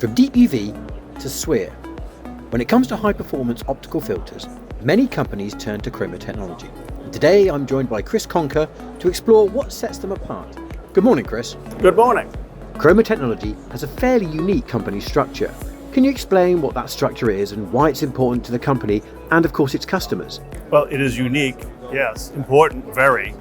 From deep UV to SWIR, when it comes to high-performance optical filters, many companies turn to Chroma technology. And today I'm joined by Chris Conca to explore what sets them apart. Good morning, Chris. Good morning. Chroma Technology has a fairly unique company structure. Can you explain what that structure is and why it's important to the company and, of course, its customers? Well, it is unique, yes, important, very.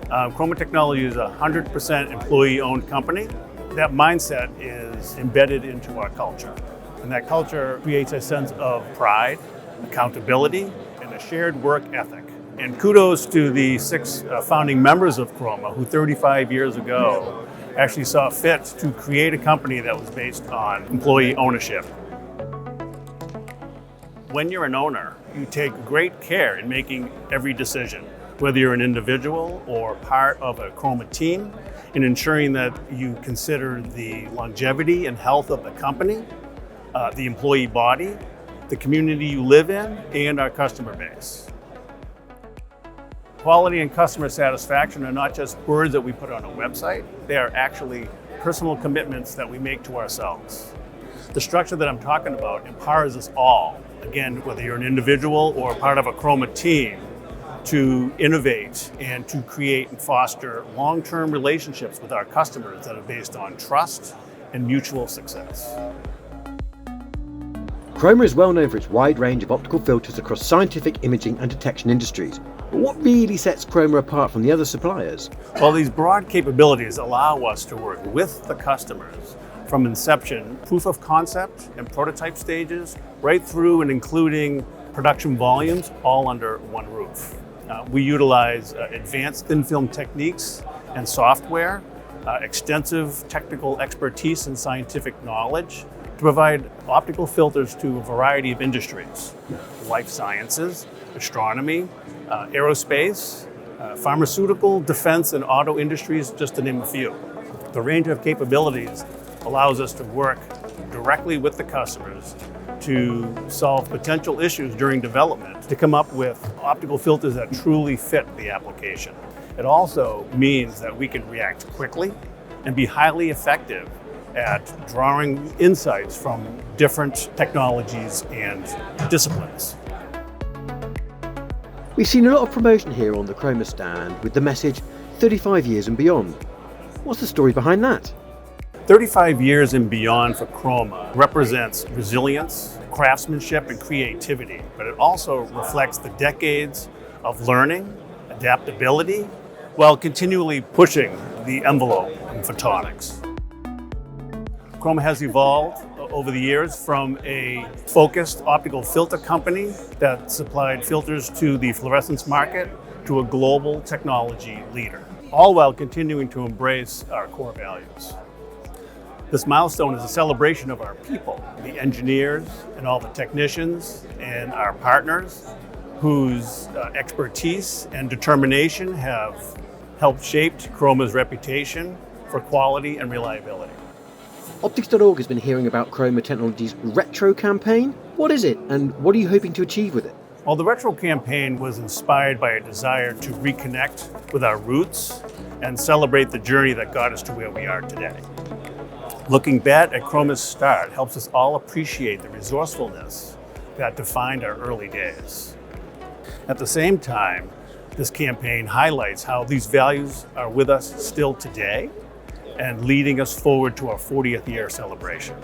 Conca Technology is a 100% employee-owned company. That mindset is embedded into our culture. And that culture creates a sense of pride, accountability, and a shared work ethic. And kudos to the 6 founding members of Chroma who 35 years ago actually saw fit to create a company that was based on employee ownership. When you're an owner, you take great care in making every decision, whether you're an individual or part of a Chroma team, in ensuring that you consider the longevity and health of the company, the employee body, the community you live in, and our customer base. Quality and customer satisfaction are not just words that we put on a website, they are actually personal commitments that we make to ourselves. The structure that I'm talking about empowers us all, again, whether you're an individual or part of a Chroma team, to innovate and to create and foster long-term relationships with our customers that are based on trust and mutual success. Chroma is well known for its wide range of optical filters across scientific, imaging and detection industries. But what really sets Chroma apart from the other suppliers? Well, these broad capabilities allow us to work with the customers from inception, proof of concept and prototype stages, right through and including production volumes, all under one roof. We utilize advanced thin film techniques and software, extensive technical expertise and scientific knowledge to provide optical filters to a variety of industries: life sciences, astronomy, aerospace, pharmaceutical, defense, and auto industries, just to name a few. The range of capabilities allows us to work directly with the customers to solve potential issues during development, to come up with optical filters that truly fit the application. It also means that we can react quickly and be highly effective at drawing insights from different technologies and disciplines. We've seen a lot of promotion here on the Chroma stand with the message 35 years and beyond. What's the story behind that? 35 years and beyond for Chroma represents resilience, craftsmanship, and creativity, but it also reflects the decades of learning, adaptability, while continually pushing the envelope in photonics. Chroma has evolved over the years from a focused optical filter company that supplied filters to the fluorescence market to a global technology leader, all while continuing to embrace our core values. This milestone is a celebration of our people, the engineers and all the technicians and our partners whose expertise and determination have helped shape Chroma's reputation for quality and reliability. Optics.org has been hearing about Chroma Technology's Retro campaign. What is it and what are you hoping to achieve with it? Well, the Retro campaign was inspired by a desire to reconnect with our roots and celebrate the journey that got us to where we are today. Looking back at Chroma's start helps us all appreciate the resourcefulness that defined our early days. At the same time, this campaign highlights how these values are with us still today and leading us forward to our 40th year celebration.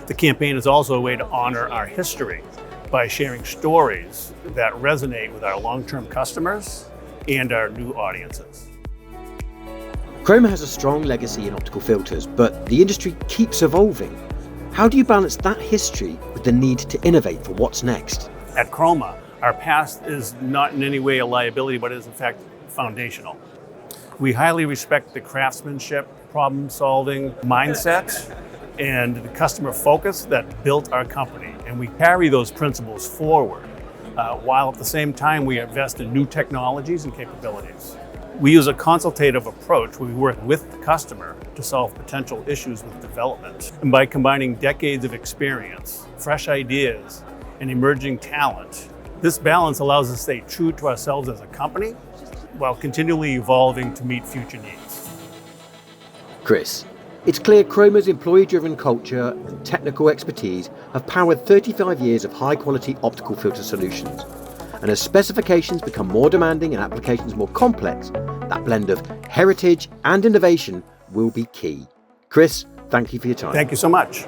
The campaign is also a way to honor our history by sharing stories that resonate with our long-term customers and our new audiences. Chroma has a strong legacy in optical filters, but the industry keeps evolving. How do you balance that history with the need to innovate for what's next? At Chroma, our past is not in any way a liability, but is in fact foundational. We highly respect the craftsmanship, problem-solving mindset, and the customer focus that built our company. And we carry those principles forward, while at the same time we invest in new technologies and capabilities. We use a consultative approach where we work with the customer to solve potential issues with development. And by combining decades of experience, fresh ideas, and emerging talent, this balance allows us to stay true to ourselves as a company while continually evolving to meet future needs. Chris, It's clear Chroma's employee-driven culture and technical expertise have powered 35 years of high-quality optical filter solutions. And as specifications become more demanding and applications more complex, that blend of heritage and innovation will be key. Chris, thank you for your time. Thank you so much.